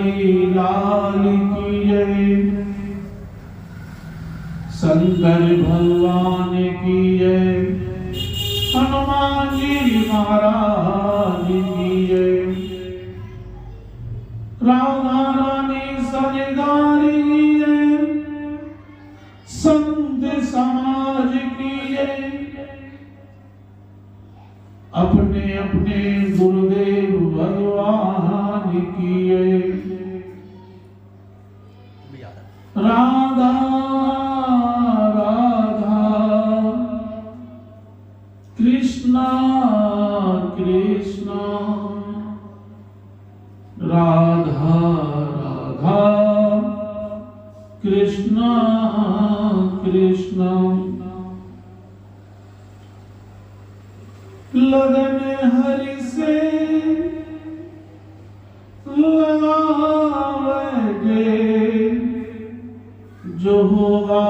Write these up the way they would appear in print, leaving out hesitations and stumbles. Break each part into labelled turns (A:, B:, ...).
A: बिहारी लाल की जय, शंकर भगवान की जय, हनुमान जी महाराज की जय, राधा रानी सजदारी की जय, संत समाज की जय, अपने अपने गुरुदेव भगवान की जय। राधा राधा कृष्णा कृष्णा, राधा राधा कृष्णा कृष्णा। लगन हरि से लगावेंगे, जो होगा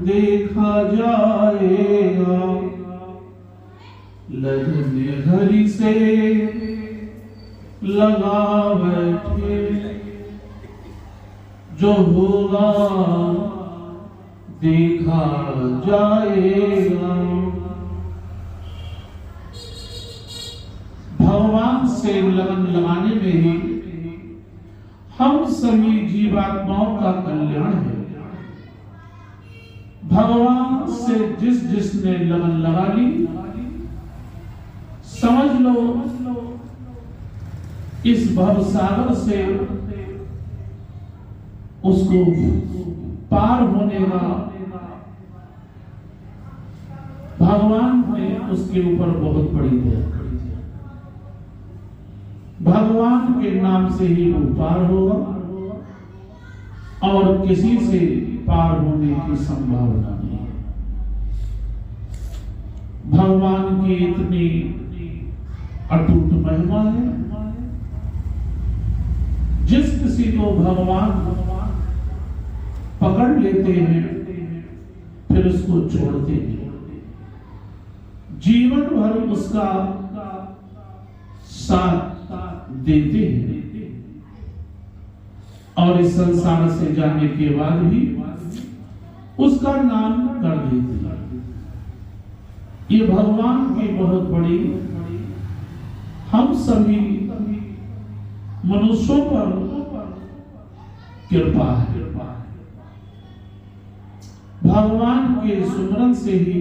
A: देखा जाएगा। लगन हरि से लगा बैठे, जो होगा देखा जाएगा। भगवान से लगन लगाने में ही हम सभी जीवात्माओं का कल्याण है। भगवान से जिसने लगन लगा ली, समझ लो इस भवसागर से उसको पार होने का भगवान ने उसके ऊपर बहुत बड़ी दया की। भगवान के नाम से ही वो पार होगा और किसी से पार होने की संभावना नहीं है। भगवान की इतनी अटूट महिमा है, जिस किसी को भगवान पकड़ लेते हैं फिर उसको छोड़ते नहीं, जीवन भर उसका साथ देते हैं और इस संसार से जाने के बाद भी उसका नाम कर देते हैं। ये भगवान की बहुत बड़ी हम सभी मनुष्यों पर कृपा है। भगवान के सुमरन से ही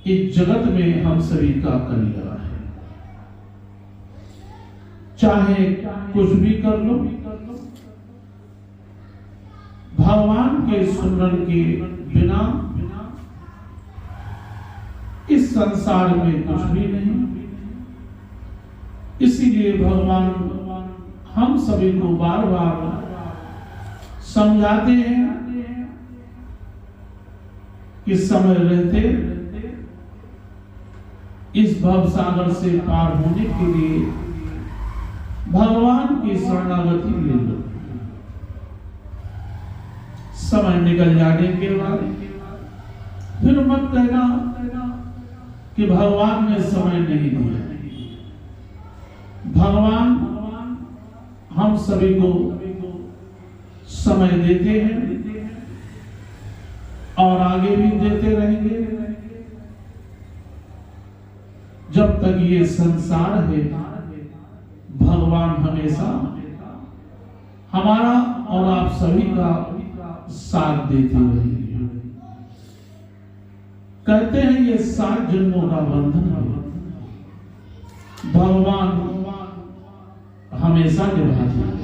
A: इस जगत में हम सभी का कल्याण है। चाहे कुछ भी कर लो, भगवान के सुमरन के बिना इस संसार में कुछ भी नहीं। इसीलिए भगवान हम सभी को बार बार समझाते हैं कि समय रहते इस भवसागर से पार होने के लिए भगवान की शरणागति ले लो। समय निकल जाने के बाद फिर मत कहना कि भगवान ने समय नहीं दिया। भगवान हम सभी को समय देते हैं और आगे भी देते रहेंगे। जब तक ये संसार है, भगवान हमेशा हमारा और आप सभी का साथ देते रहेंगे। कहते हैं ये 7 जन्मों का बंधन है, भगवान हमेशा निभाते हैं।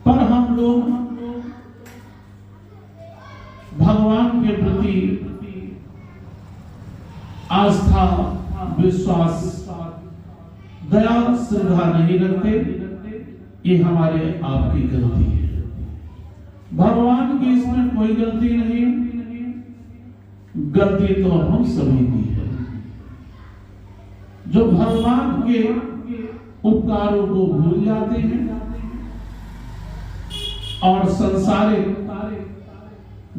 A: पर हम लोग भगवान के प्रति आस्था, विश्वास, दया, श्रद्धा नहीं रखते। ये हमारे आपकी गलती है। भगवान की इसमें कोई गलती नहीं, गलती तो हम सभी की है। जो भगवान के उपकारों को भूल जाते हैं और संसारिक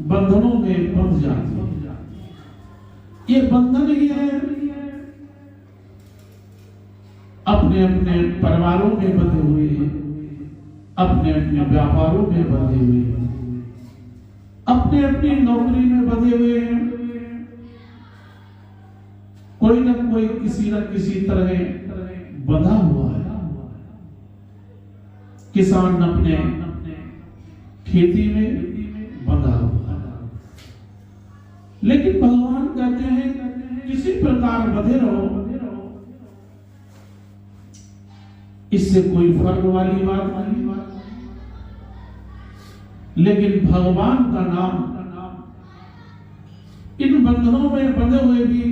A: बंधनों में बंध जाते हैं। ये बंधन ही है अपने अपने परिवारों में बंधे हुए हैं, अपने अपने व्यापारों में बंधे हुए हैं, अपने अपनी नौकरी में बंधे हुए हैं। कोई न कोई किसी न किसी तरह बंधा हुआ है। किसान अपने खेती में बंधा हुआ है। लेकिन भगवान कहते हैं किसी प्रकार बंधे रहो, इससे कोई फर्क वाली बात नहीं। लेकिन भगवान का नाम इन बंधनों में बंधे हुए भी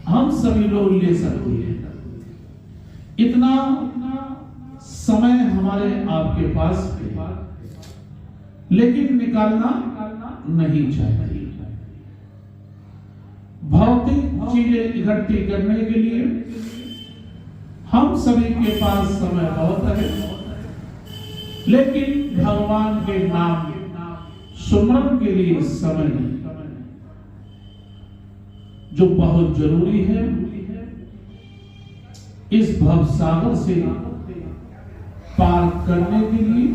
A: हम सभी लोग ले सकते हैं। इतना समय हमारे आपके पास है, लेकिन निकालना नहीं चाहिए। भौतिक चीजें इकट्ठी करने के लिए हम सभी के पास समय बहुत है, लेकिन भगवान के नाम सुमरन के लिए समय नहीं, जो बहुत जरूरी है। इस भव सागर से पार करने के लिए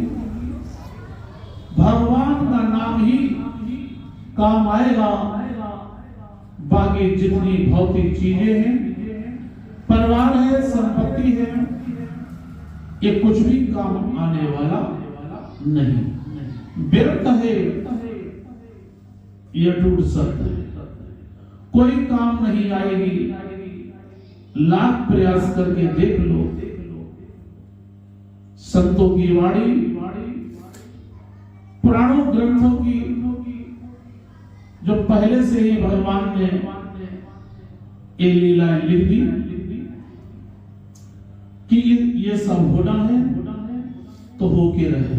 A: भगवान का नाम ही काम आएगा। बाकी जितनी भौतिक चीजें हैं, परिवार है, संपत्ति है, ये कुछ भी काम आने वाला नहीं। व्यर्थ है, यह टूट सकता है, कोई काम नहीं आएगी। लाख प्रयास करके देख लो। संतों की वाणी, पुराणों ग्रंथों की, जो पहले से ही भगवान ने ये लीलाएं लिख दी कि ये सब होना है तो होके रहे।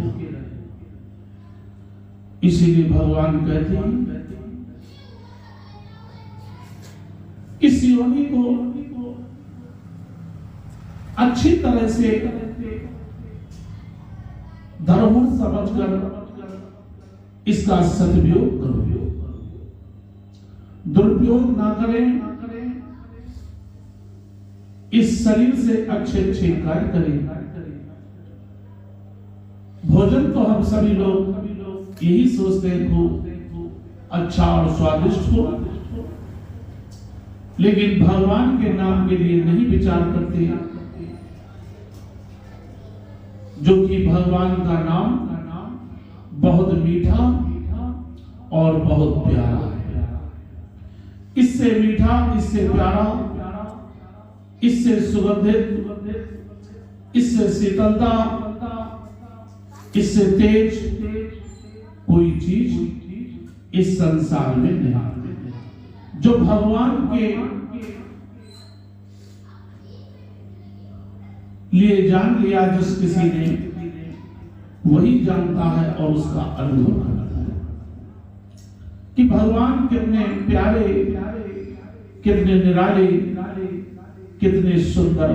A: इसीलिए भगवान कहते हैं इस योनि को अच्छी तरह से धर्म समझकर इसका सदुपयोग करो, दुरुपयोग ना करें। इस शरीर से अच्छे अच्छे कार्य करें। भोजन तो हम सभी लोग यही सोचते हैं खूब अच्छा और स्वादिष्ट हो, लेकिन भगवान के नाम के लिए नहीं विचार करते हैं। जो कि भगवान का नाम बहुत मीठा और बहुत प्यारा है। इससे मीठा, इससे प्यारा, इससे सुगंधित, इससे शीतलता, इससे तेज कोई चीज इस संसार में नहीं। जो भगवान के लिए जान लिया जिस किसी ने, वही जानता है और उसका अनुभव करता है कि भगवान कितने प्यारे, कितने निराले, कितने सुंदर।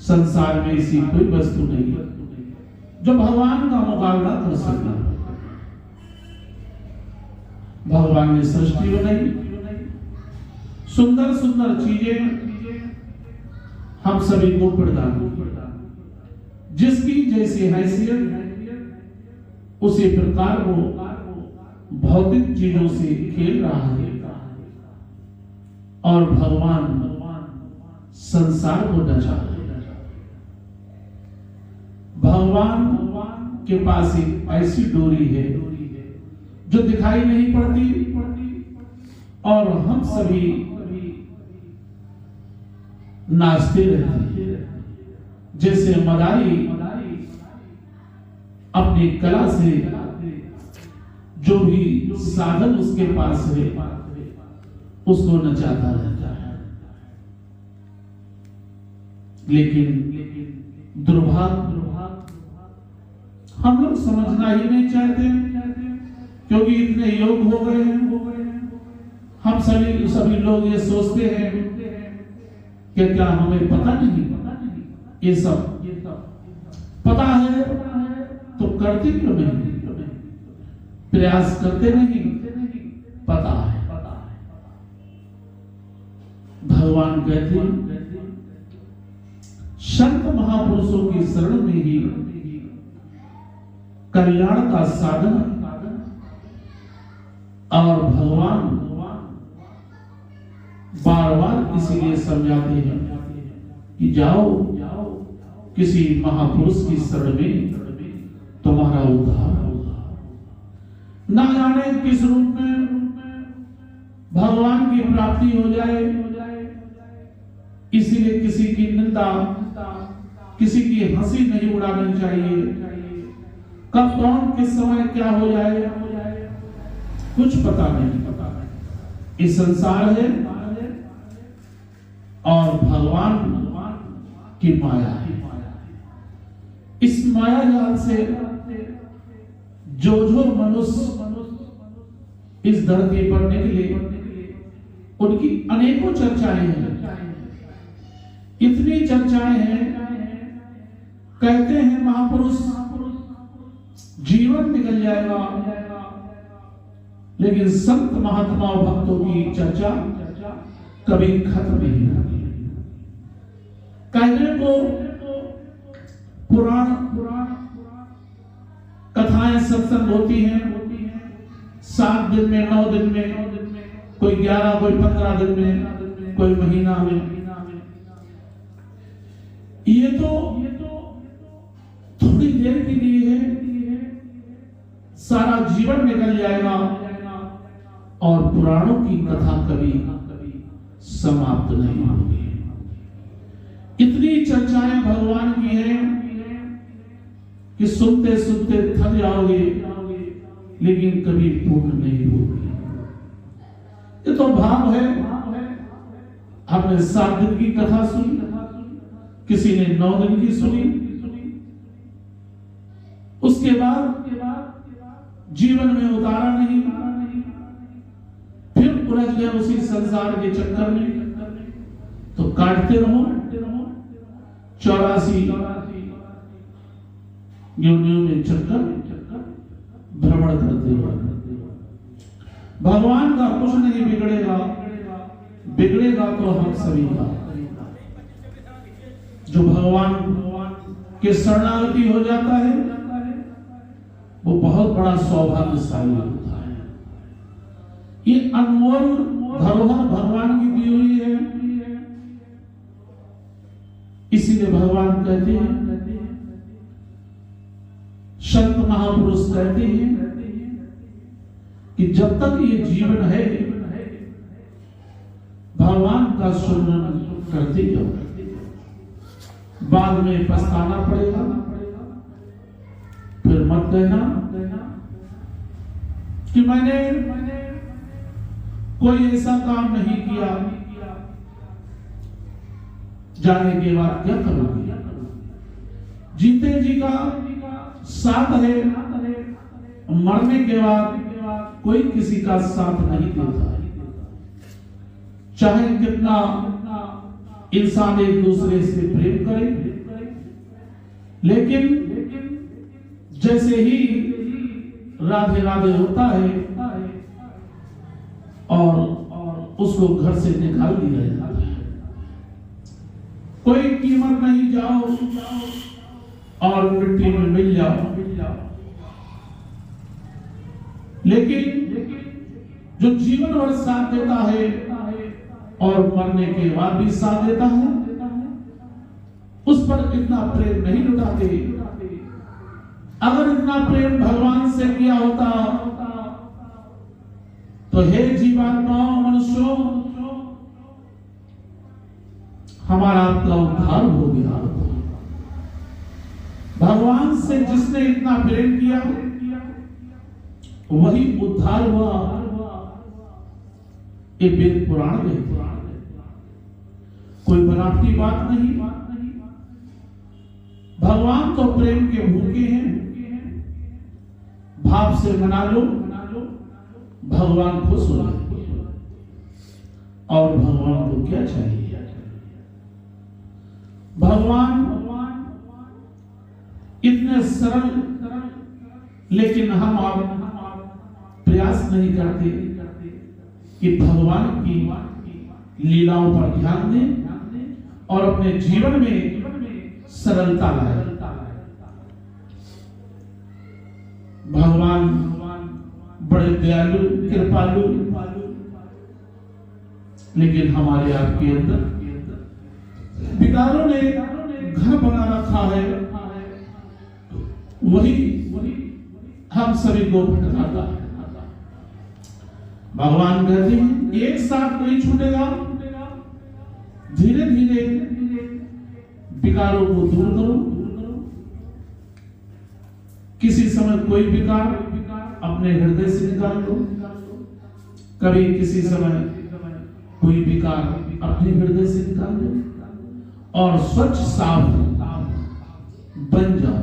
A: संसार में ऐसी कोई वस्तु नहीं जो भगवान का मुकाबला कर सकता। भगवान ने सृष्टि बनाई, सुंदर सुंदर चीजें हम सभी को प्रदान की। जिसकी जैसी हैसियत उसी प्रकार वो भौतिक चीजों से खेल रहा है। और भगवान संसार को बचा है। भगवान के पास एक ऐसी डोरी है जो दिखाई नहीं पड़ती, और हम सभी नाचते रहते हैं। जैसे मदारी अपनी कला से जो भी साधन उसके पास है उसको नचाता रहता है। लेकिन दुर्भाग्य हम लोग समझना ही नहीं चाहते, क्योंकि इतने योग हो गए हैं। हम सभी लोग ये सोचते हैं कि क्या हमें पता नहीं, ये सब पता है तो करते क्यों नहीं, प्रयास करते नहीं, पता है। भगवान भगवान कहते हैं संत महापुरुषों की शरण में ही कल्याण का साधन है। और भगवान बार बार इसीलिए समझाते हैं कि जाओ किसी महापुरुष की शरण में तुम्हारा उद्धार होगा। ना जाने किस रूप में भगवान की प्राप्ति हो जाए, इसीलिए किसी की निंदा, किसी की हंसी नहीं उड़ानी चाहिए। कब कौन किस समय क्या हो जाए कुछ पता नहीं। इस संसार है और भगवान की माया है। इस माया जाल से जो मनुष्य इस धरती पर निकले उनकी अनेकों चर्चाएं हैं। इतनी चर्चाएं हैं, कहते हैं महापुरुष जीवन निकल जाएगा, लेकिन संत महात्मा भक्तों की चर्चा कभी खत्म नहीं होगी। कहने को पुराण कथाएं सत्संग होती हैं 7 दिन में, 9 दिन में, कोई 11, कोई 15 दिन में, कोई महीना में। ये तो थोड़ी देर के लिए है, सारा जीवन निकल जाएगा और पुराणों की कथा कभी समाप्त नहीं होगी। इतनी चर्चाएं भगवान की हैं कि सुनते सुनते थक जाओगे, लेकिन कभी पूर्ण नहीं होगी। ये तो भाव है। हमने 7 दिन की कथा सुनी, किसी ने 9 दिन की सुनी, उसके बाद जीवन में उतारा नहीं, फिर उलझ गए उसी संसार के चक्कर में। तो काटते रहो 84 योनियों में चक्कर भ्रमण करते हो। भगवान का कुछ नहीं बिगड़ेगा, बिगड़ेगा तो हम सभी का। जो भगवान के शरणागति हो जाता है वो बहुत बड़ा सौभाग्यशाली होता है। ये अनमोल धरोहर भगवान की दी हुई है। इसीलिए भगवान कहते हैं, संत महापुरुष कहते हैं कि जब तक ये जीवन है भगवान का सुमरन करते जाओ, बाद में पछताना पड़ेगा। फिर मत कहना कि मैंने कोई ऐसा काम नहीं किया, जाने के बाद क्या करोगे। जीते जी का साथ है, मरने के बाद कोई किसी का साथ नहीं देता। चाहे कितना इंसान एक दूसरे से प्रेम करे, लेकिन जैसे ही राधे राधे होता है और उसको घर से निकाल दिया जाता है। कोई कीमत नहीं, जाओ और मिट्टी में मिल जाओ। लेकिन जो जीवन भर साथ देता है और मरने के बाद भी साथ देता है, उस पर इतना प्रेम नहीं लुटाते। अगर इतना प्रेम भगवान से किया होता तो हे जीवात्माओं, मनुष्यों, हमारा आपका उद्धार हो गया। भगवान से जिसने इतना प्रेम किया वही उद्धार हुआ। ये वेद पुराण में कोई बनावटी बात नहीं। भगवान तो प्रेम के भूखे हैं, भाव से मना लो, भगवान खुश हो जाएंगे। और भगवान को क्या चाहिए? भगवान इतने सरल, लेकिन हम आप प्रयास नहीं करते कि भगवान की लीलाओं पर ध्यान दें और अपने जीवन में सरलता लाए। भगवान बड़े दयालु कृपालु, लेकिन हमारे आपके अंदर विकारों ने घर बना रखा है, वही हम सभी को भटकाता है। भगवान कहते हैं एक साथ नहीं छूटेगा, धीरे धीरे विकारों को दूर करो। किसी समय कोई विकार अपने हृदय से निकाल लो, कभी किसी समय कोई विकार अपने हृदय से निकाल लो और स्वच्छ साफ बन जाओ।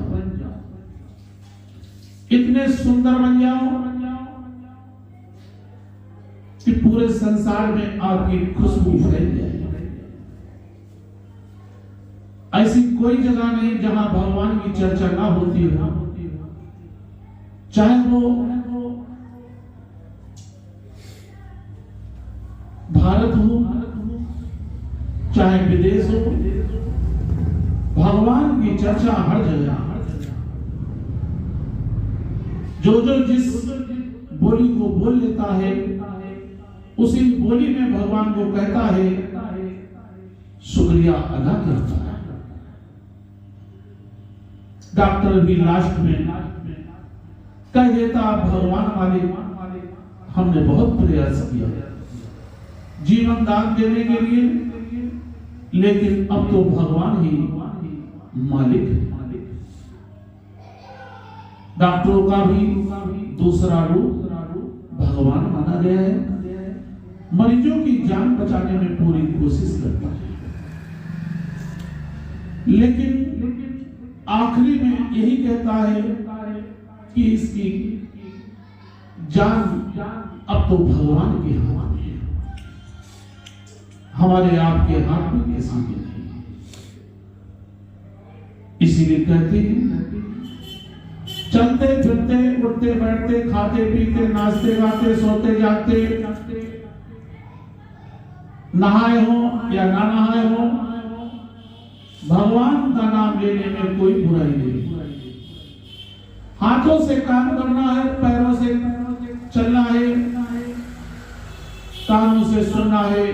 A: इतने सुंदर बन जाओ कि पूरे संसार में आपकी खुशबू फैल जाए। ऐसी कोई जगह नहीं जहां भगवान की चर्चा ना होती हो, चाहे वो भारत हो चाहे विदेश हो, भगवान की चर्चा हर जगह। जो जिस बोली को बोल लेता है, उसी बोली में भगवान को कहता है, शुक्रिया अदा करता है। डॉक्टर भी लास्ट में कह देता, भगवान मालिक हमने बहुत प्रयास किया जीवन दान देने के लिए, लेकिन अब तो भगवान ही मालिक है। डॉक्टरों का भी दूसरा रूप भगवान माना गया है। मरीजों की जान बचाने में पूरी कोशिश करता है, लेकिन आखिरी में यही कहता है कि इसकी जान अब तो भगवान के हाथ में है, हमारे आपके हाथ में किसी के नहीं। इसीलिए कहते हैं चलते फिरते उठते बैठते खाते पीते नाचते गाते सोते जागते, नहाए हो या ना नहाए हो, भगवान का नाम लेने में कोई बुराई नहीं। हाथों से काम करना है, पैरों से चलना है, कानों से सुनना है,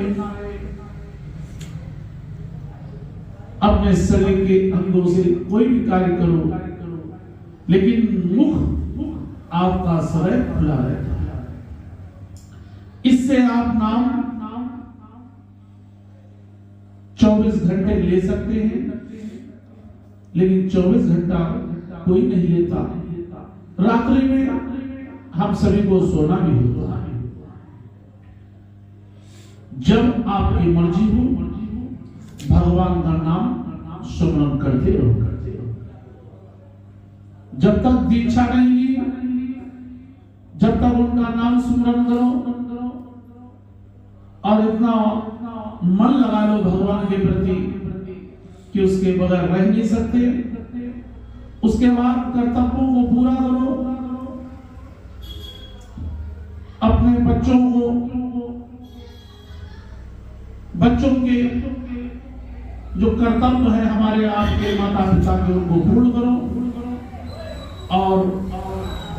A: अपने शरीर के अंगों से कोई भी कार्य करो, लेकिन मुख आपका सदैव खुला रहता है। इससे आप नाम 24 घंटे ले सकते हैं, लेकिन 24 घंटा कोई नहीं लेता। रात्रि में हम सभी को सोना भी होता है। जब आपकी मर्जी हो, भगवान का नाम स्मरण करते रहो। जब तक दीक्षा नहीं ली, जब तक उनका नाम स्मरण करो और इतना मन लगा लो भगवान के प्रति कि उसके बगैर रह नहीं सकते। उसके बाद कर्तव्यों को पूरा करो, अपने बच्चों के जो कर्तव्य है हमारे आपके माता पिता के, उनको पूर्ण करो और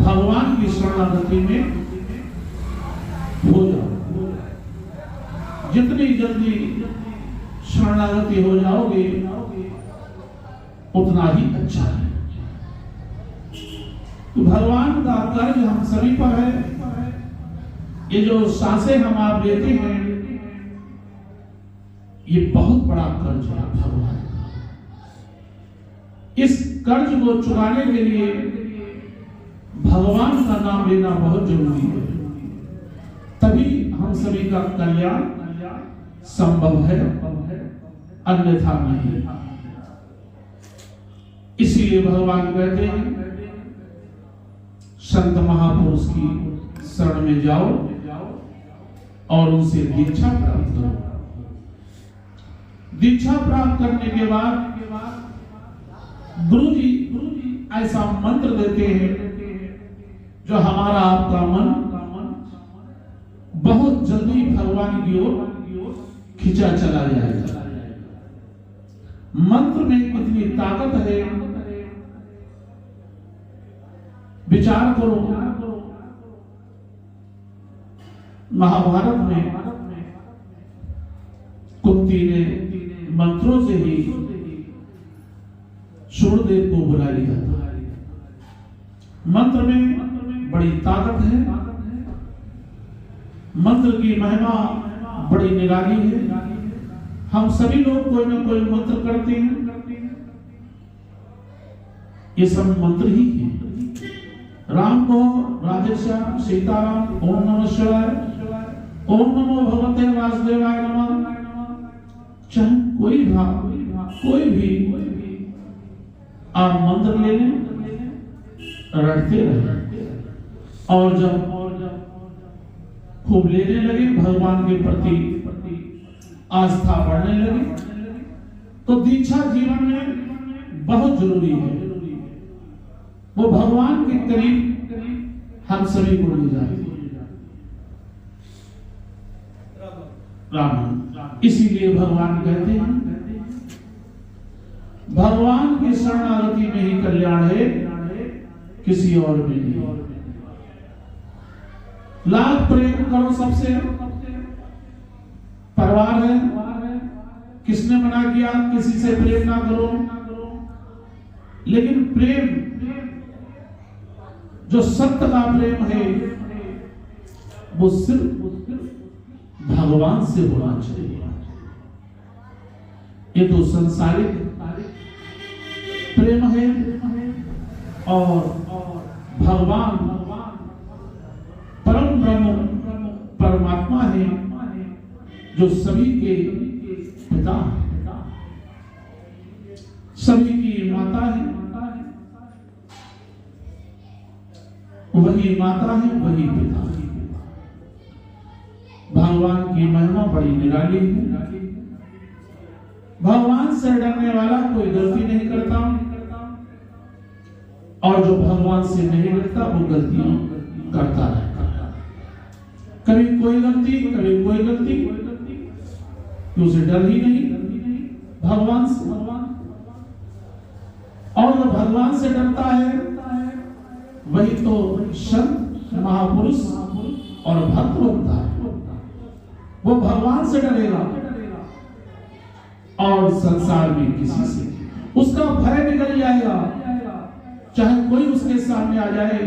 A: भगवान की शरणागति में हो जाओ। जितनी जल्दी शरणागति हो जाओगे उतना ही अच्छा है। तो भगवान का कर्ज हम सभी पर है। ये जो सांसें हम आप लेते हैं, ये बहुत बड़ा कर्ज है भगवान का। इस कर्ज को चुकाने के लिए भगवान का नाम लेना बहुत जरूरी है, तभी हम सभी का कल्याण संभव है, अन्यथा नहीं। इसीलिए भगवान कहते हैं संत महापुरुष की शरण में जाओ और उनसे दीक्षा प्राप्त करो। दीक्षा प्राप्त करने के बाद गुरु जी ऐसा मंत्र देते हैं जो हमारा आपका मन बहुत जल्दी भगवान की ओर खिंचा चला जाएगा। मंत्र में कितनी ताकत है, विचार करो। महाभारत में कुंती ने मंत्रों से ही सूर्यदेव को बुला लिया था। मंत्र में बड़ी ताकत है, मंत्र की महिमा बड़ी निराली है। हम सभी लोग कोई ना कोई मंत्र करते हैं, ये सब मंत्र ही है। राम को राधे श्याम, सीताराम, ओम नमः शिवाय, ओम नमो भगवते वासुदेवाय नमः। चाहे कोई भी आप मंत्र ले लें, रटते रहे, और जब खूब लेने लगे, भगवान के प्रति आस्था बढ़ने लगी, तो दीक्षा जीवन में बहुत जरूरी है। वो भगवान के करीब हम सभी को ले जाती है। राम, इसीलिए भगवान कहते हैं भगवान की शरणागति में ही कल्याण है, किसी और में नहीं। लाख प्रेम करो सबसे, परिवार है, किसने मना किया किसी से प्रेम ना करो, लेकिन प्रेम जो सत्य का प्रेम है वो सिर्फ भगवान से होना चाहिए। ये तो संसारिक प्रेम है, और भगवान परम ब्रह्म परमात्मा है जो सभी के पिता है, सभी की माता है। वही माता है, वही पिता है। भगवान की महिमा बड़ी निराली है। भगवान से डरने वाला कोई गलती नहीं करता, और जो भगवान से नहीं डरता वो गलतियां करता रहता। कभी कोई गलती, कभी कोई गलती, कि उसे डर ही नहीं भगवान से। और जो भगवान से डरता है वही तो संत, महापुरुष और भक्त बनता है। वो भगवान से डरेगा और संसार में किसी से उसका भय निकल जाएगा। चाहे कोई उसके सामने आ जाए,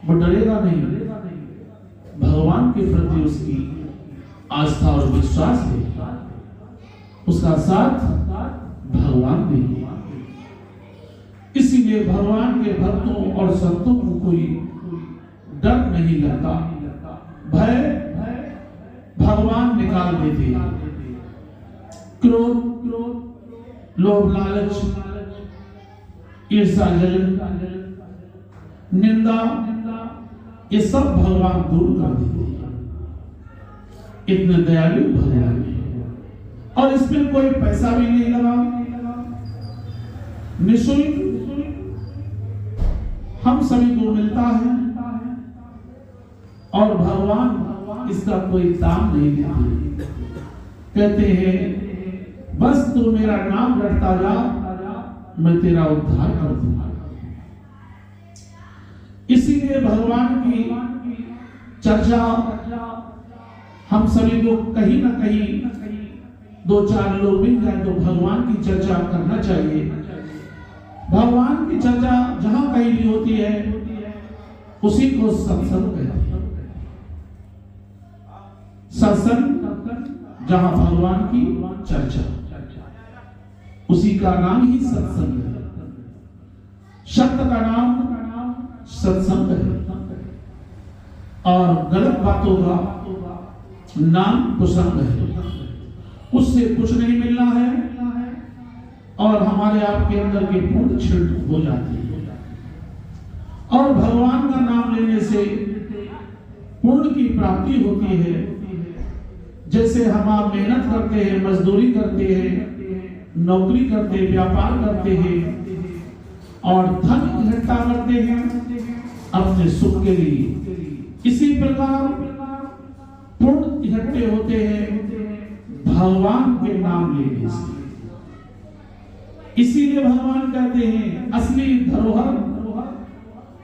A: वो डरेगा नहीं। भगवान के प्रति उसकी आस्था और विश्वास है, उसका साथ भगवान देंगे। इसीलिए भगवान के भक्तों और संतों को कोई डर नहीं लगता, भय भगवान निकाल देते हैं। क्रोध, लोभ, लालच, ईर्ष्या, जलन, निंदा, ये सब भगवान दूर कर देते हैं। इतने दयालु भगवान है, और इसमें कोई पैसा भी नहीं लगा, निःशुल्क हम सभी को मिलता है, और भगवान इसका कोई दाम नहीं देते। कहते हैं बस तू मेरा नाम रटता जा, मैं तेरा उद्धार कर दूंगा। इसीलिए भगवान की चर्चा हम सभी को कहीं ना कहीं दो चार लोग मिल जाए तो भगवान की चर्चा करना चाहिए। भगवान की चर्चा जहां कहीं भी होती है उसी को सत्संग कहते हैं। सत्संग जहां भगवान की चर्चा, उसी का नाम ही सत्संग है। शब्द का नाम सत्संग है, और गलत बातों का नाम कुसंग है। उससे कुछ नहीं मिलना है, और हमारे आपके अंदर के पूर्ण छिड़ हो जाती है। और भगवान का नाम लेने से पूर्ण की प्राप्ति होती है। जैसे हम आप मेहनत करते हैं, मजदूरी करते हैं, नौकरी करते हैं, व्यापार करते हैं, और धन इकट्ठा करते हैं अपने सुख के लिए, इसी प्रकार पुण्य इकट्ठे होते हैं भगवान के नाम लेने से। इसीलिए भगवान कहते हैं असली धरोहर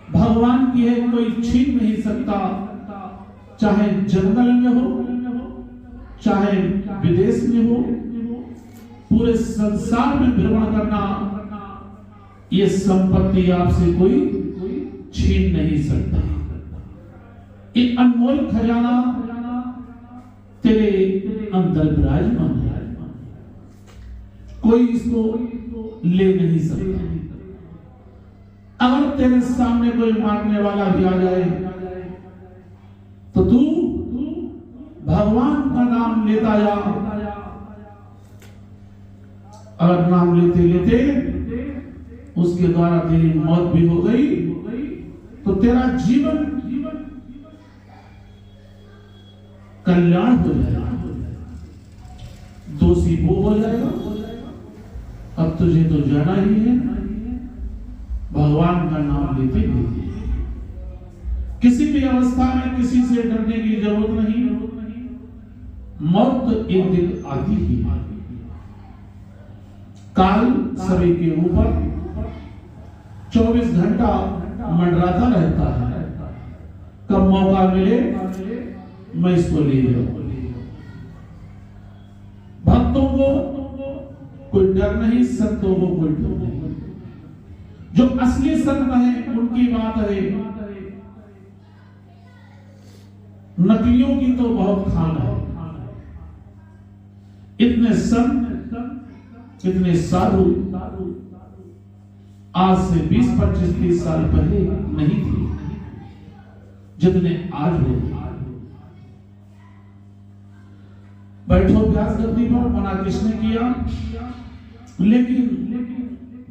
A: भगवान की है, कोई छीन नहीं सकता, चाहे जंगल में हो, चाहे विदेश में हो, पूरे संसार में भ्रमण करना, ये संपत्ति आपसे कोई छीन नहीं सकता। ये अनमोल खजाना तेरे अंदर विराजमान है, कोई इसको ले नहीं सकता। अगर तेरे सामने कोई मारने वाला भी आ जाए तो तू भगवान का नाम लेता जा। अगर नाम लेते लेते उसके द्वारा तेरी मौत भी हो गई तो तेरा जीवन कल्याण हो जाएगा, दोषी वो हो जाएगा। अब तुझे तो जाना ही है, भगवान का नाम लेते लेते किसी भी अवस्था में किसी से डरने की जरूरत नहीं। मौत तो एक दिन आती ही है, काल सभी के ऊपर 24 घंटा मंडराता रहता है। कब मौका मिले मैं इसको ले जाऊं। भक्तों को कोई डर नहीं, संतों को कोई डर नहीं। जो असली संत है उनकी बात है, नकलियों की तो बहुत खान है। इतने संत, इतने साधु आज से 20, 25, 30 साल पहले नहीं थे जितने आज हो। बैठो व्यास गद्दी पर, मना किसने किया? लेकिन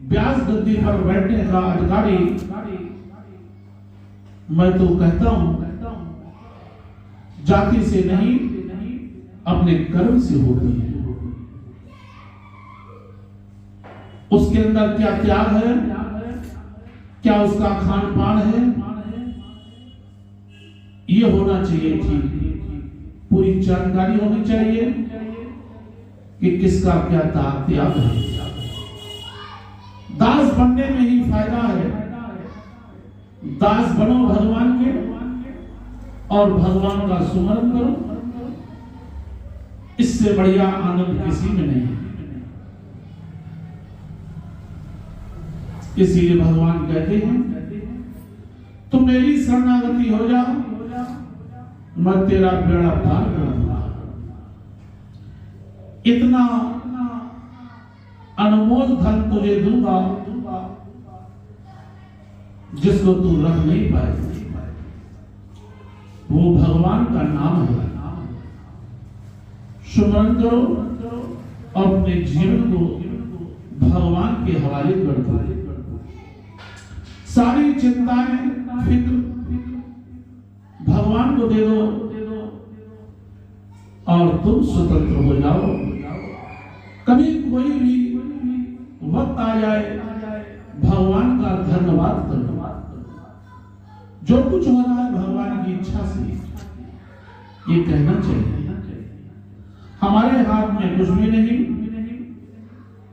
A: व्यास गद्दी पर बैठने का अधिकारी मैं तो कहता हूं जाति से नहीं अपने कर्म से होती है। उसके अंदर क्या त्याग है, क्या उसका खान पान है, ये होना चाहिए ठीक। पूरी जानकारी होनी चाहिए कि किसका क्या त्याग है। दास बनने में ही फायदा है। दास बनो भगवान के और भगवान का सुमरन करो, इससे बढ़िया आनंद किसी में नहीं। इसीलिए भगवान कहते हैं तुम मेरी शरणागति हो जाओ, मैं तेरा बेड़ा पार कर दूंगा। इतना अनमोल धन तुझे दूंगा जिसको तू रख नहीं पाए। वो भगवान का नाम है। सुमरन करो और अपने जीवन को भगवान के हवाले कर दो। सारी चिंताएं, फिक्र भगवान को दे दो और तुम स्वतंत्र हो जाओ। कभी कोई भी वक्त आ जाए, भगवान का धन्यवाद करो। जो कुछ हो रहा है भगवान की इच्छा से, ये कहना चाहिए। हमारे हाथ में कुछ भी नहीं,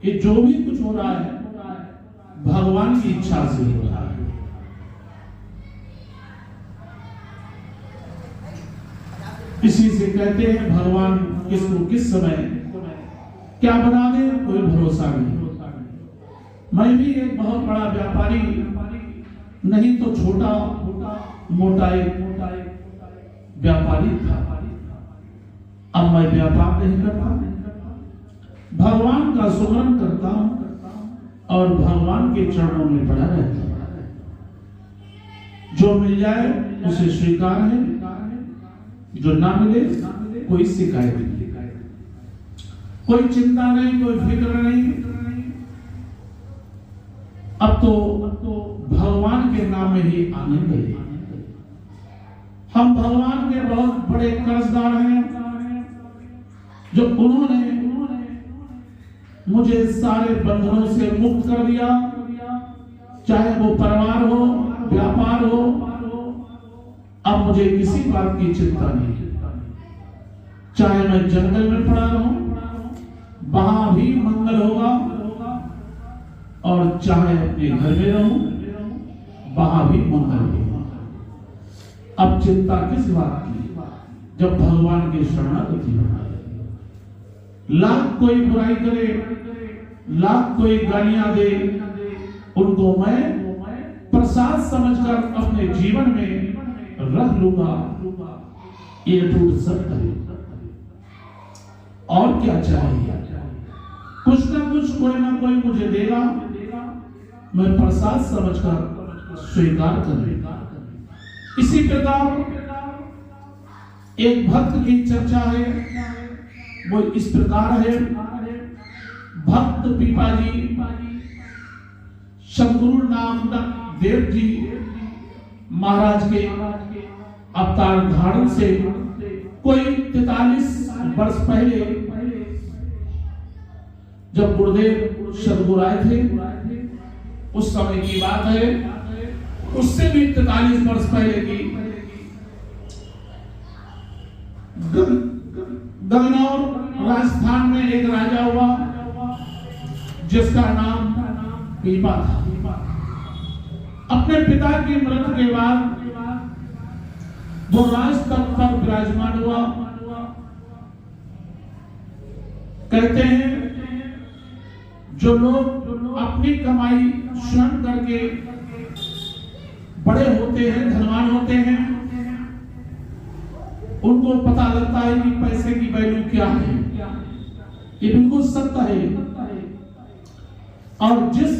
A: ये जो भी कुछ हो रहा है भगवान की इच्छा से हो रहा है। इसी से कहते हैं भगवान किसको किस समय क्या बना दे कोई भरोसा नहीं। मैं भी एक बहुत बड़ा व्यापारी नहीं तो छोटा मोटा व्यापारी था। अब मैं व्यापार नहीं करता, भगवान का सुमरन करता हूं और भगवान के चरणों में पड़ा रहता हूं। जो मिल जाए उसे स्वीकार है, जो ना मिले कोई शिकायत नहीं, कोई चिंता नहीं, कोई फिक्र नहीं। अब तो भगवान के नाम में ही आनंद है। हम भगवान के बहुत बड़े कर्जदार हैं, जो उन्होंने मुझे सारे बंधनों से मुक्त कर दिया, चाहे वो परिवार हो, व्यापार हो। अब मुझे किसी बात की चिंता नहीं, चाहे मैं जंगल में पड़ा रहूं, वहां भी मंगल होगा, और चाहे अपने घर में रहूं वहां भी मंगल होगा। अब चिंता किस बात की, जब भगवान की शरणागति होना। लाख कोई बुराई करे, लाख कोई गालियां दे, उनको मैं प्रसाद समझकर अपने जीवन में रख लूंगा। ये टूट सकता है। और क्या चाहिए? कुछ ना कुछ कोई ना कोई मुझे देगा, मैं प्रसाद समझकर स्वीकार करूंगा। इसी प्रकार एक भक्त की चर्चा है, वो इस प्रकार है। भक्त पीपाजी सदगुरु नामदेव देव जी महाराज के अवतार धारण से कोई 43 वर्ष पहले जब गुरुदेव सदगुरु आए थे, उस समय की बात है। उससे भी 43 वर्ष पहले की गन्नौर राजस्थान में एक राजा हुआ जिसका नाम पीपा था। अपने पिता की मृत्यु के बाद वो राज तख्त पर विराजमान हुआ। कहते हैं जो लोग अपनी कमाई स्वयं करके बड़े होते हैं, धनवान होते हैं, उनको पता लगता है कि पैसे की वैल्यू क्या है। ये बिल्कुल सत्य है। और जिस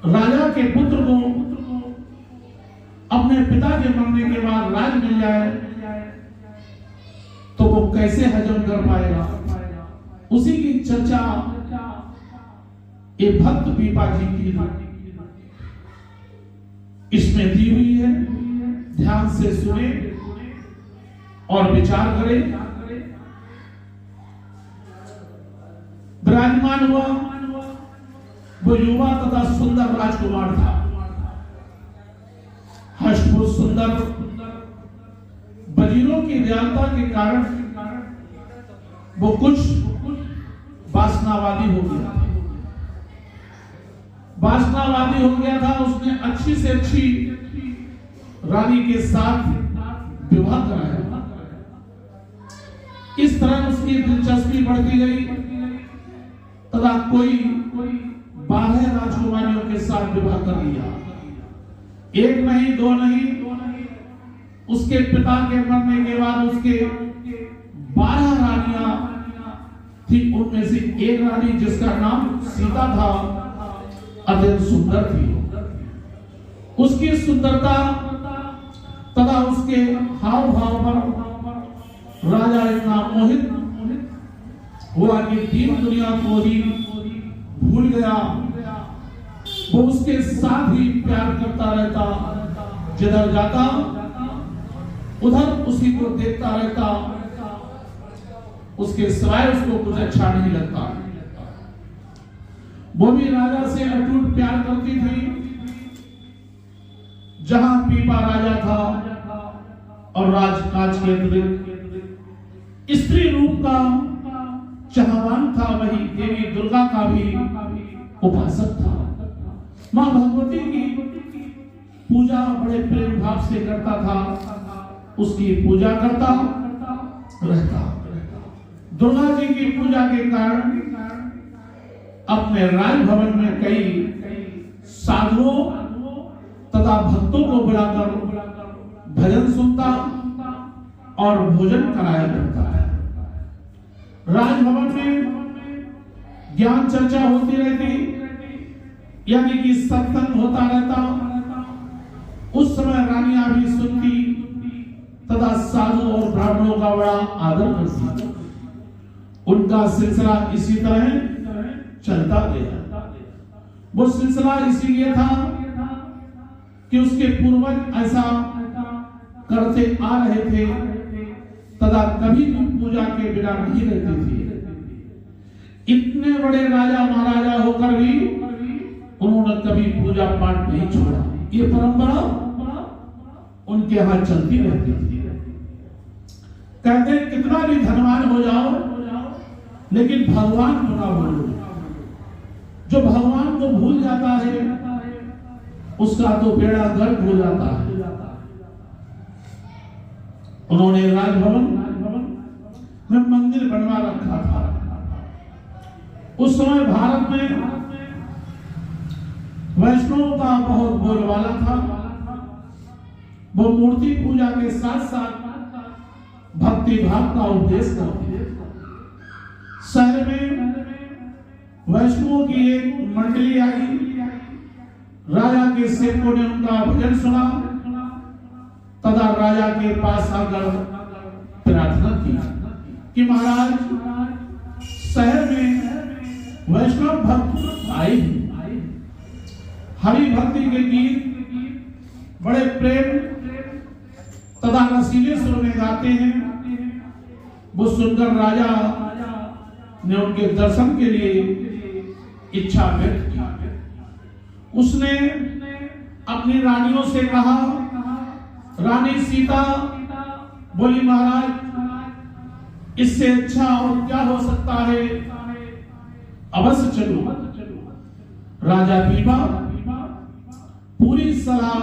A: राजा के पुत्र को अपने पिता के मरने के बाद राज मिल जाए तो वो कैसे हजम कर पाएगा। उसी की चर्चा ये भक्त पीपा जी की इसमें दी हुई है। ध्यान से सुने और विचार करें। विराजमान हुआ वो युवा तथा सुंदर राजकुमार था। हष्टपुष्ट सुंदर, वजीरों की दयालुता के कारण वो कुछ वासनावादी हो गया। वासनावादी हो गया था। उसने अच्छी से अच्छी रानी के साथ विवाह कराया। इस तरह उसकी दिलचस्पी बढ़ती गई तथा कोई 12 राजकुमारियों के साथ विवाह कर लिया। एक नहीं, दो नहीं, उसके पिता के मरने के बाद उसके 12 रानियां थी। उनमें से एक रानी जिसका नाम सीता था, अत्यंत सुंदर थी। उसकी सुंदरता तथा उसके हाव भाव पर राजा इतना मोहित हुआ कि तीन दुनिया को ही भूल गया। वो उसके साथ ही प्यार करता रहता, जिधर जाता उधर उसी को देखता रहता। उसके सिवाय उसको कुछ अच्छा नहीं लगता। वो भी राजा से अटूट प्यार करती थी। जहां पीपा राजा था और राजकाज के अतिरिक्त स्त्री रूप का चाहवान था, वही देवी दुर्गा का भी उपासक था। मां भगवती की पूजा बड़े प्रेम भाव से करता था। उसकी पूजा करता रहता। दुर्गा जी की पूजा के कारण अपने राजभवन में कई साधुओं तथा भक्तों को बुलाकर भजन सुनता और भोजन कराया करता है। राजभवन में ज्ञान चर्चा होती रहती, यानी कि सत्संग होता रहता। उस समय रानियां भी सुनती तथा साधु और ब्राह्मणों का बड़ा आदर करती। उनका सिलसिला इसी तरह चलता गया। वो सिलसिला इसीलिए था कि उसके पूर्वज ऐसा करते आ रहे थे तथा कभी भी पूजा के बिना नहीं रहते थे। इतने बड़े राजा महाराजा होकर भी उन्होंने कभी पूजा पाठ नहीं छोड़ा। ये परंपरा उनके यहाँ चलती रहती थी। कहते हैं कितना भी धनवान हो जाओ, लेकिन भगवान को ना भूलो। जो भगवान को भूल जाता है उसका तो बेड़ा गर्क हो जाता है। उन्होंने राजभवन में मंदिर बनवा रखा था। उस समय भारत में वैष्णवों का बहुत बोलबाला था। वो मूर्ति पूजा के साथ साथ भक्ति भाव का उपदेश करते। शहर में वैष्णवों की एक मंडली आई। राजा के सेवकों ने उनका भजन सुना तथा राजा के पास आकर प्रार्थना की कि महाराज, शहर में वैष्णव भक्त आए, हरि भक्ति के गीत बड़े प्रेम तथा रसीले सुर में गाते हैं। वो सुनकर राजा ने उनके दर्शन के लिए इच्छा व्यक्त की। उसने अपनी रानियों से कहा, रानी सीता बोली, महाराज इससे अच्छा और क्या हो सकता है, अवश्य चलो। राजा बीबा पूरी सलाह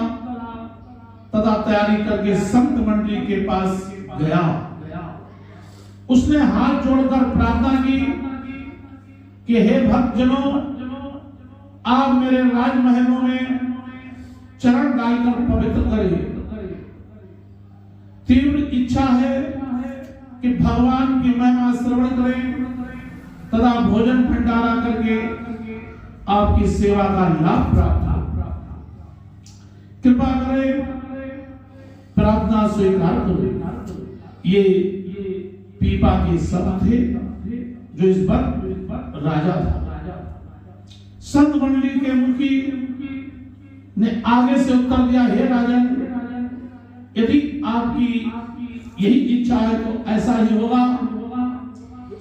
A: तथा तैयारी करके संत मंडली के पास गया। उसने हाथ जोड़कर प्रार्थना की कि हे भक्तजनों, आप मेरे राजमहलों में चरण डालकर पवित्र करें। तीव्र इच्छा है कि भगवान की महिमा श्रवण करें तथा भोजन भंडारा करके आपकी सेवा का लाभ प्राप्त हो। कृपा करें, प्रार्थना स्वीकार करो। ये पीपा के शब्द थे जो इस वक्त राजा था। संत मंडली के मुखी ने आगे से उत्तर दिया, हे राजन, यदि आपकी यही इच्छा है तो ऐसा ही होगा।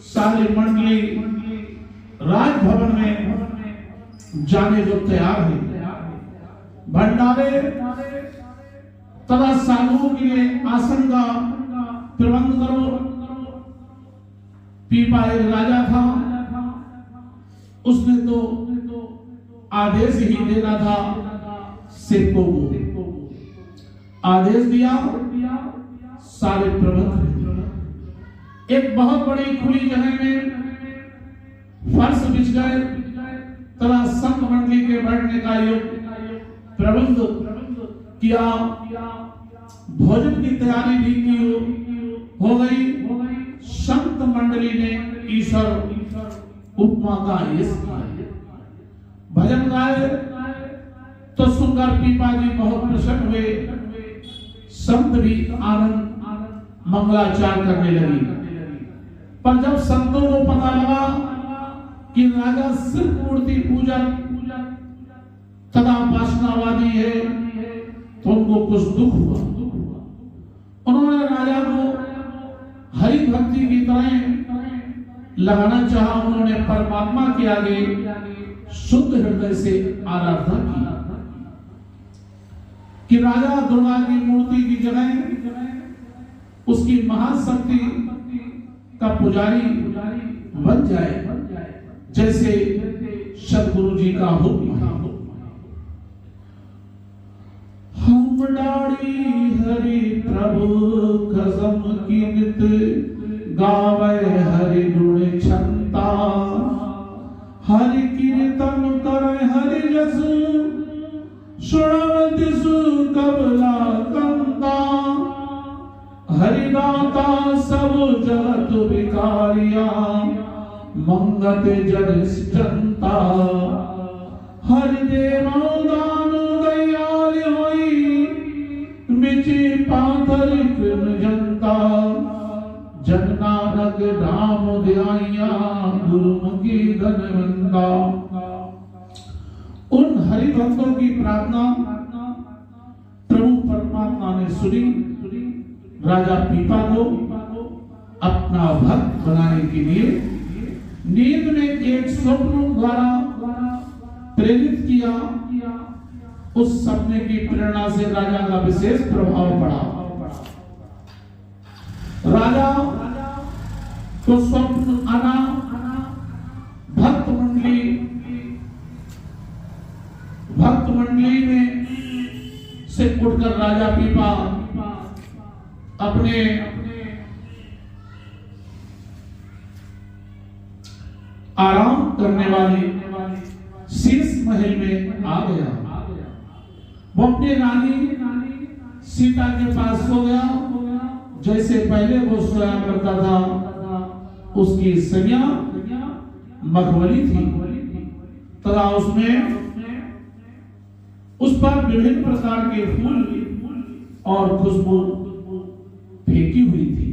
A: सारी मंडली राजभवन में जाने को तैयार है। भंडारे तथा साधुओं के लिए आसन का प्रबंध करो। पीपा एक राजा था, उसने तो आदेश ही देना था। सेवकों को आदेश दिया, सारे प्रबंध। एक बहुत बड़ी खुली जगह में फर्श बिछ गए तथा संत मंडली के बैठने का प्रबंध किया। भोजन की तैयारी भी हो गई। संत मंडली ने ईश्वर उपमा का यश किया, भजन गाए तो सुनकर पीपा जी बहुत प्रसन्न हुए। संत भी आनंद मंगलाचार करने लगी। पर जब संतों को पता लगा कि राजा सिर्फ मूर्ति पूजा तथा वासनावादी है तो उनको कुछ दुख हुआ। उन्होंने राजा को हरि भक्ति की तरह लगाना चाहा। उन्होंने परमात्मा के आगे शुद्ध हृदय से आराधना की कि राजा दुर्गा की मूर्ति की जगह उसकी महाशक्ति का पुजारी बन जाए, जैसे सदगुरु जी का हुक्म है। हम डाड़ी हरि प्रभु कसम की नित गावे हरि गुण क्षमता। हरि कीर्तन करे हरि जस सुनवति सुकबला कंता। हरिदाता सब जगत विकारिया मंगत जन जनता। हरि देव दान दयाल होई मिची पाथर कृम जनता। जन नानक नाम ध्याया गुरुमुखी धनवंता। उन हरि भक्तों की प्रार्थना प्रभु परमात्मा ने सुनी। राजा पीपा को अपना भक्त बनाने के लिए नींद में एक स्वप्न द्वारा प्रेरित किया। उस सपने की प्रेरणा से राजा का विशेष प्रभाव पड़ा। राजा को स्वप्न आना से उठकर राजा पीपा अपने आराम करने वाले शीर्ष महल में आ गया। वो अपनी रानी सीता के पास सो गया। जैसे पहले वो सोया करता था, उसकी सैया मखमली थी तथा उसमें उस पर विभिन्न प्रकार के फूल और खुशबू फेंकी हुई थी।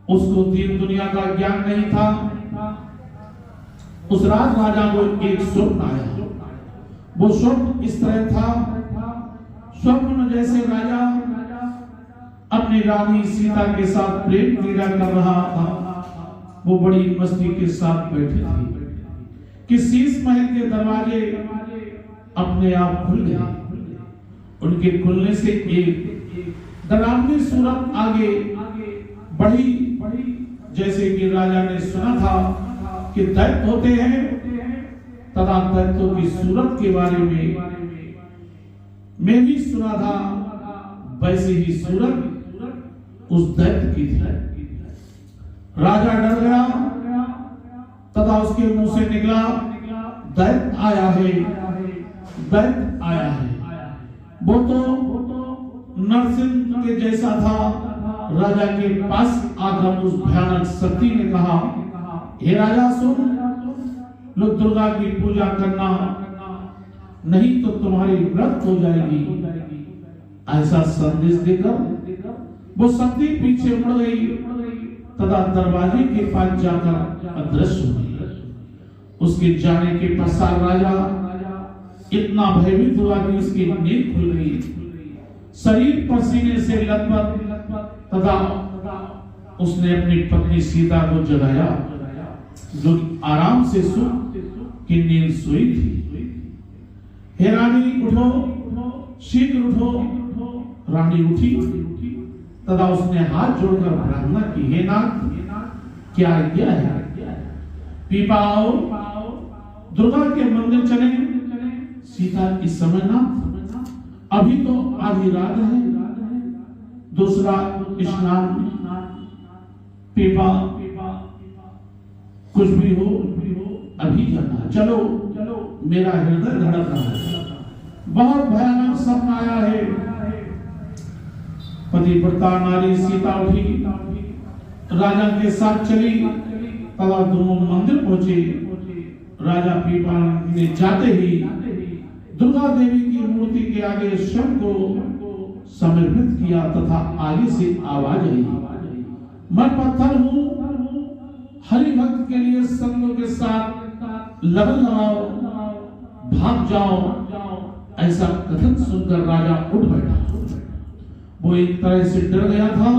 A: उसको दीन दुनिया का ज्ञान नहीं था। उस रात राजा को एक स्वप्न आया। वो स्वप्न इस तरह था, स्वप्न में जैसे राजा अपनी रानी सीता के साथ प्रेम क्रीड़ा कर रहा था, वो बड़ी मस्ती के साथ बैठी थी कि शीश महल के दरवाजे अपने आप खुल गए। उनके खुलने से एक डरावनी सूरत आगे बढ़ी। जैसे कि राजा ने सुना था कि दैत्य होते हैं, तथा दैत्यों की सूरत के बारे में मैं भी सुना था, वैसे ही सूरत उस दैत्य की थी। राजा डर गया तथा उसके मुंह से निकला, दैत्य आया है, दैत्य आया है। वो तो नरसिंह के जैसा था। राजा के पास आकर उस भयानक शक्ति ने कहा, हे राजा सुन, लोग दुर्गा की पूजा करना, नहीं तो तुम्हारी मृत्यु हो जाएगी। ऐसा संदेश देकर वो शक्ति पीछे मुड़ गई तथा दरवाजे के पास जाकर अदृश्य हुई। उसके जाने के पश्चात राजा इतना भयभीत हुआ कि उसकी नींद खुल गई। शरीर पसीने से लथपथ तथा उसने अपनी पत्नी सीता को जगाया, जो आराम से सुख की नींद सोई थी। हे रानी उठो, शीघ्र उठो। रानी उठी तथा उसने हाथ जोड़कर प्रार्थना की, हे नाथ, क्या आज्ञा है? पीपा आओ, दुर्गा के मंदिर चले। सीता इस समय ना, अभी तो आधी रात है। दूसरा स्नान, पीपा, कुछ भी हो अभी जाना। चलो, मेरा हृदय धड़क रहा है। बहुत भयानक सपना आया है। पतिव्रता नारी सीता उठी, राजा के साथ चली तथा दोनों मंदिर पहुंचे। राजा पीपा ने जाते ही दुर्गा देवी की मूर्ति के आगे स्वयं को समर्पित किया तथा आगे से आवाज आई, मैं पत्थर हूँ, हरि भक्त के लिए संगों के साथ लगन लगाओ, भाग जाओ। ऐसा कथन सुनकर राजा उठ बैठा। वो एक तरह से डर गया था।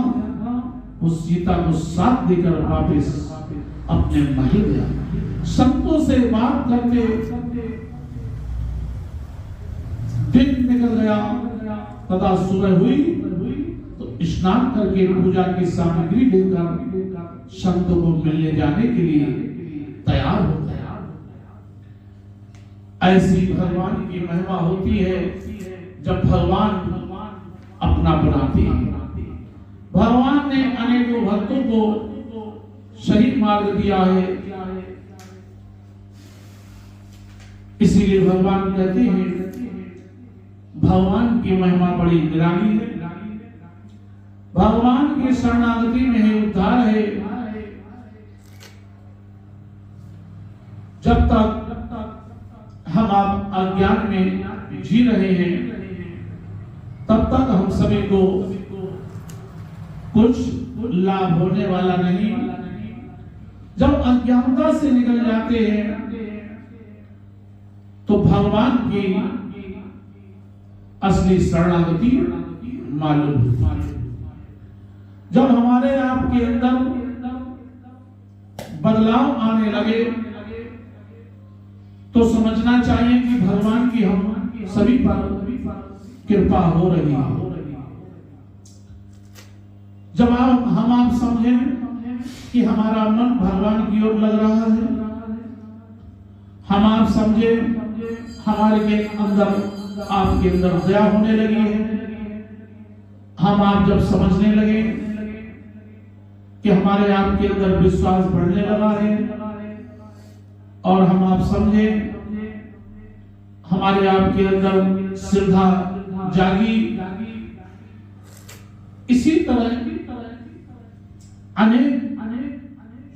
A: वो सीता को साथ देकर वापस अपने महल गया। संतों से बात करते दिन निकल गया तथा सुबह हुई तो स्नान करके पूजा की सामग्री लेकर संतों को मिलने जाने के लिए तैयार हो गया। ऐसी भगवान की महिमा होती है जब भगवान अपना बनाते हैं। भगवान ने अनेकों भक्तों को सही मार्ग दिया है। इसीलिए भगवान कहते हैं भगवान की महिमा बड़ी निराली है। भगवान की शरणागति में ही उद्धार है। जब तक हम आप अज्ञान में जी रहे हैं तब तक हम सभी को कुछ लाभ होने वाला नहीं। जब अज्ञानता से निकल जाते हैं तो भगवान की असली शरणागति मालूम होती है। जब हमारे आपके अंदर बदलाव आने लगे तो समझना चाहिए कि भगवान की हम सभी पर कृपा हो रही है। जब हम आप समझें कि हमारा मन भगवान की ओर लग रहा है, हम आप समझे हमारे के अंदर आपके अंदर दया होने लगी है। हम आप जब समझने लगे कि हमारे आपके अंदर विश्वास बढ़ने लगा है और हम आप समझे हमारे आपके अंदर श्रद्धा जागी, इसी तरह अनेक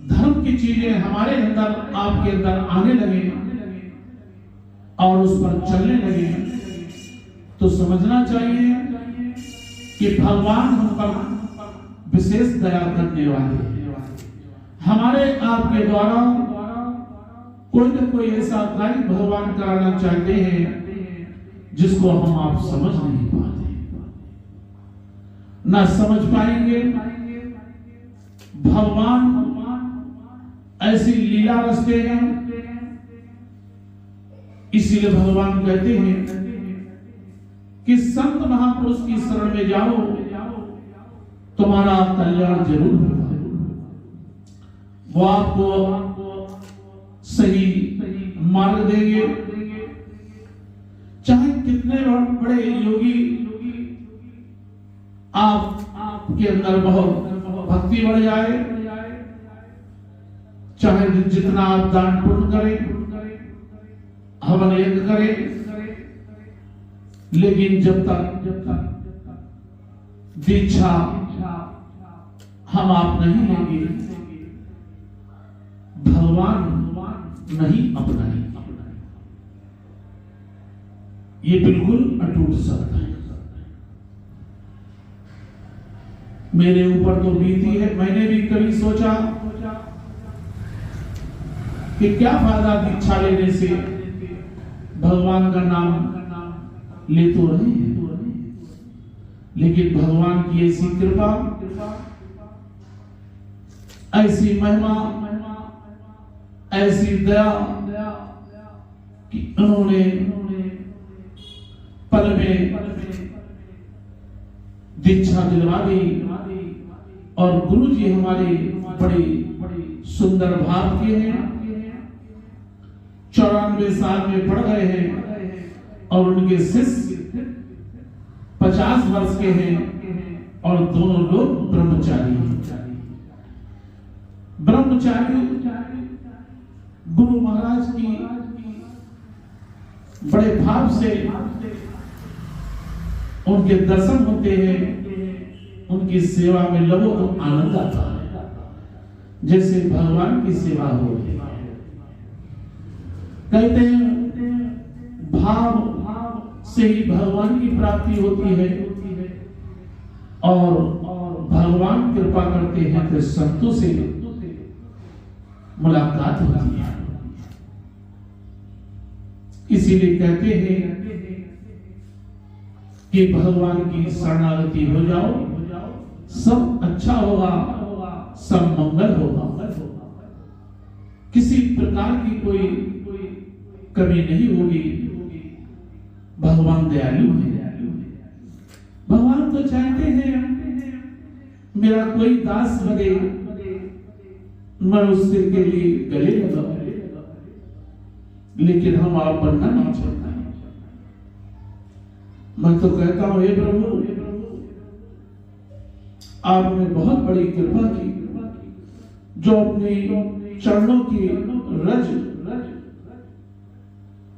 A: धर्म की चीजें हमारे अंदर आपके अंदर आने लगे और उस पर चलने लगे, तो समझना चाहिए कि भगवान हम पर विशेष दया करने वाले हैं। हमारे आपके द्वारा कोई न कोई ऐसा कार्य भगवान कराना चाहते हैं जिसको हम आप समझ नहीं पाते, ना समझ पाएंगे। भगवान ऐसी लीला रचते हैं, इसीलिए भगवान कहते हैं कि संत महापुरुष की शरण में जाओ, तुम्हारा कल्याण जरूर होगा। वो आपको सही मार्ग देंगे। चाहे कितने बड़े योगी आपके अंदर बहुत भक्ति बढ़ जाए, चाहे जितना आप दान पुण्य करें, हवन यज्ञ करें, लेकिन जब तक दीक्षा हम आप नहीं लेंगे, भगवान नहीं अपनाएंगे। ये बिल्कुल अटूट शब्द है। मेरे ऊपर तो बीती है। मैंने भी कभी सोचा कि क्या फायदा दीक्षा लेने से, भगवान का नाम ले तो रहे हैं, लेकिन भगवान की ऐसी कृपा, ऐसी महिमा, ऐसी दया कि उन्होंने पल में दीक्षा दिलवा दी और गुरु जी हमारे बड़े सुंदर भाव के हैं। 94 साल में पढ़ गए हैं और उनके शिष्य 50 वर्ष के हैं और दोनों लोग ब्रह्मचारी हैं। ब्रह्मचारी गुरु महाराज की बड़े भाव से उनके दर्शन होते हैं, उनकी सेवा में लगो तो आनंद आता है, जैसे भगवान की सेवा हो। कहते हैं भाव से ही भगवान की प्राप्ति होती है और भगवान कृपा करते हैं तो संतों से मुलाकात होती है। इसीलिए कहते हैं कि भगवान की शरणागति हो जाओ, सब अच्छा होगा, सब मंगल होगा, किसी प्रकार की कोई कमी नहीं होगी। भगवान दयालु है। भगवान तो चाहते हैं मेरा कोई दास लगे, मैं उसके के लिए गले लगा, लेकिन हम आप बनना नहीं चाहते। मैं तो कहता हूं, हे प्रभु, आपने बहुत बड़ी कृपा की, जो अपने चरणों की रज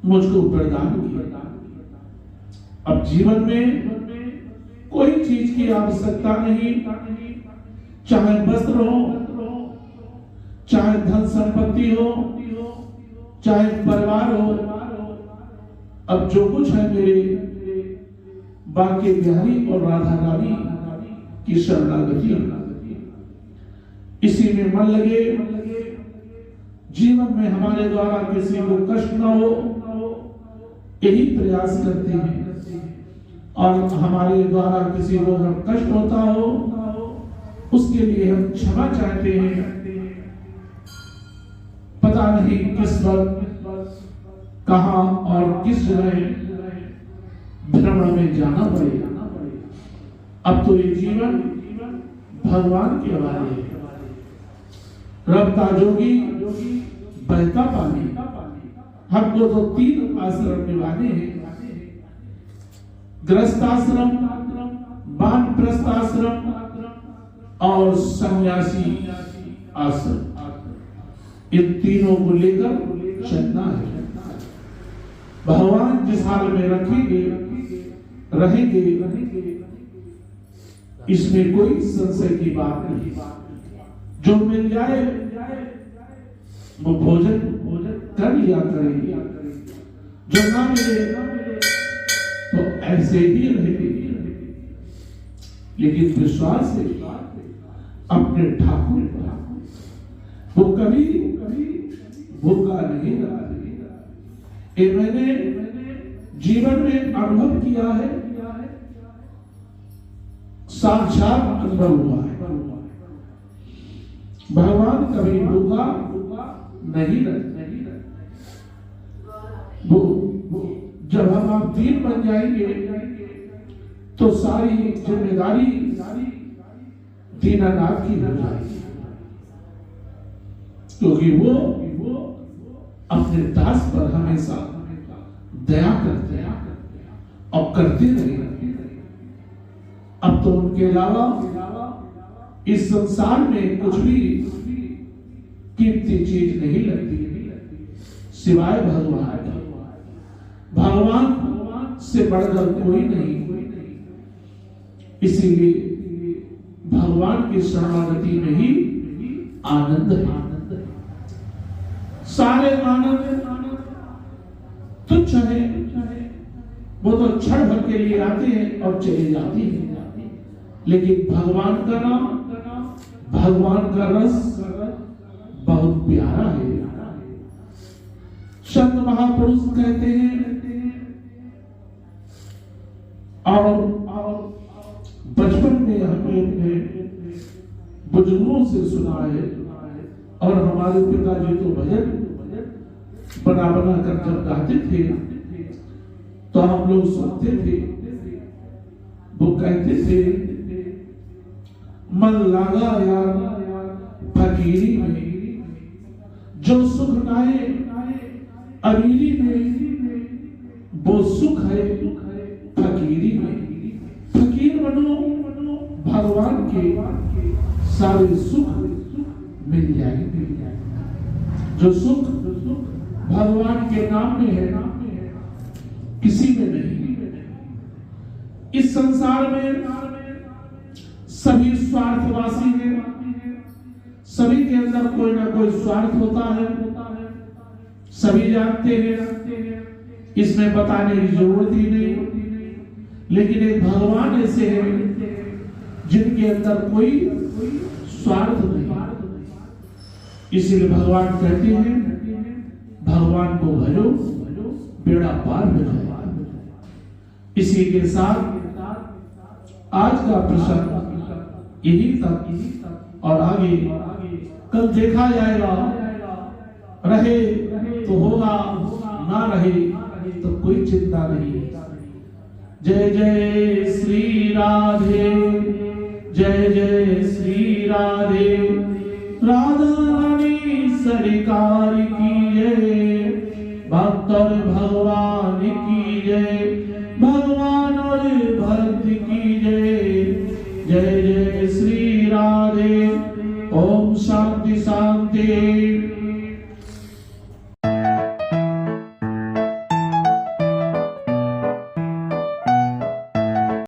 A: मुझको प्रदान की। अब जीवन में कोई चीज की आवश्यकता नहीं, चाहे वस्त्र हो, चाहे धन संपत्ति हो, चाहे परिवार हो। अब जो कुछ है मेरे बांके बिहारी और राधा रानी की शरणागति, इसी में मन लगे। जीवन में हमारे द्वारा किसी को कष्ट न हो, यही प्रयास करते हैं, और हमारे द्वारा किसी को अगर कष्ट होता हो उसके लिए हम क्षमा चाहते हैं। पता नहीं किस वक्त, कहां और किस जगह भ्रमण में जाना पड़ेगा। अब तो ये जीवन भगवान के हवाले है। रबता जोगी बहता पानी। हमको तो 3 आश्रम निभाने हैं, गृहस्थाश्रम, वानप्रस्थाश्रम और सन्यासी आश्रम, इन तीनों को लेकर चलना है। भगवान जिस हाल में रखेंगे रहेंगे, इसमें कोई संशय की बात नहीं। जो मिल जाए वो भोजन कर लिया करेंगे, जो ना मिले तो ऐसे ही रहेंगे। लेकिन विश्वास है अपने ठाकुर पर, वो कभी भूखा नहीं रहा। ये मैंने जीवन में अनुभव किया है, साक्षात अनुभव हुआ है। भगवान कभी भूखा नहीं रहते। वो जब हम आप दीन बन जाएंगे तो सारी जिम्मेदारी दीनानाथ की हो जाएगी, क्योंकि वो अपने दास पर हमेशा दया करते हैं और करते रहे। अब तो उनके अलावा इस संसार में कुछ भी कीमती चीज नहीं लगती सिवाय भगवान का। भगवान से बढ़कर कोई नहीं। इसीलिए भगवान की शरणागति में ही आनंद है। सारे आनंद तुच्छ है, वो तो क्षण भर के लिए आते हैं और चले जाते हैं। लेकिन भगवान का नाम, भगवान का रस बहुत प्यारा है। संत महापुरुष कहते हैं और बचपन में हमने अपने बुजुर्गों से सुना है, और हमारे पिताजी तो भजन बना बना कर जब गाते थे तो हम लोग सुनते थे। वो कहते थे, मन लगा यार फकीरी में, जो सुख नाए अमीरी में, वो सुख है फकीरी में। फकीर बनो भगवान के, सारे सुख मिल जाएंगे। जो सुख भगवान के नाम में है, किसी में नहीं। इस संसार में सभी स्वार्थवासी हैं, सभी के अंदर कोई ना कोई स्वार्थ होता है, सभी जानते हैं, इसमें बताने की जरूरत ही नहीं। लेकिन एक भगवान ऐसे हैं जिनके अंदर कोई स्वार्थ नहीं। इसीलिए भगवान कहते हैं, भगवान को भजो बेड़ा पार हो जाए। इसी के साथ आज का प्रसंग यही तक, और आगे कल देखा जाएगा। रहे तो होगा, ना रहे तो कोई चिंता नहीं। जय जय श्री राधे, जय जय श्री राधे। राधा रानी सरकार की जय, भक्त और भगवान की जय, भगवान और भक्त की जय। जय जय श्री राधे। ओम शांति शांति।